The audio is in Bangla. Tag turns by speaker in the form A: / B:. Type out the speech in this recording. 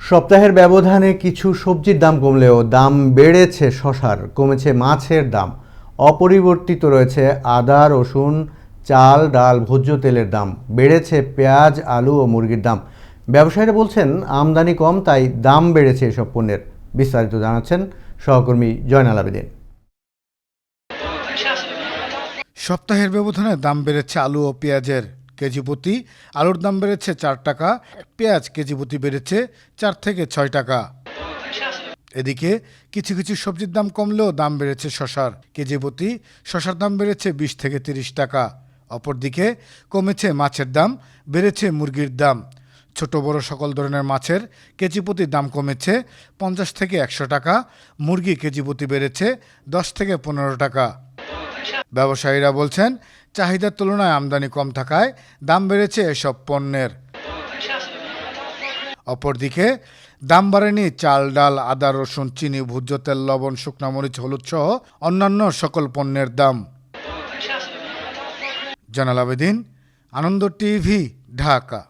A: সপ্তাহের ব্যবধানে কিছু সবজির দাম কমলেও দাম বেড়েছে শসার, কমেছে মাছের দাম। অপরিবর্তিত রয়েছে আদা, রসুন, চাল, ডাল, ভোজ্য তেলের দাম। বেড়েছে পেঁয়াজ, আলু ও মুরগির দাম। ব্যবসায়ীরা বলছেন আমদানি কম, তাই দাম বেড়েছে এসব পণ্যের। বিস্তারিত জানাচ্ছেন সহকর্মী জয়নাল আবেদিন।
B: সপ্তাহের ব্যবধানে দাম বেড়েছে আলু ও পেঁয়াজের। কেজি প্রতি আলুর দাম বেড়েছে 4 টাকা, পেঁয়াজ কেজি প্রতি বেড়েছে 4 থেকে 6 টাকা। এদিকে কিছু কিছু সবজির দাম কমলেও দাম বেড়েছে শসার। কেজি প্রতি শসার দাম বেড়েছে 20 থেকে 30 টাকা। অপরদিকে কমেছে মাছের দাম, বেড়েছে মুরগির দাম। ছোট বড় সকল ধরনের মাছের কেজি প্রতি দাম কমেছে 50 থেকে 100 টাকা। মুরগি কেজি প্রতি বেড়েছে 10 থেকে 15 টাকা। ব্যবসায়ীরা বলছেন, চাহিদার তুলনায় আমদানি কম থাকায় দাম বেড়েছে এসব পণ্যের। অপরদিকে দাম বাড়েনি চাল, ডাল, আদা, রসুন, চিনি, ভোজ্য তেল, লবণ, শুকনা মরিচ, হলুদ সহ অন্যান্য সকল পণ্যের দাম। জয়নাল আবেদিন, আনন্দ টিভি, ঢাকা।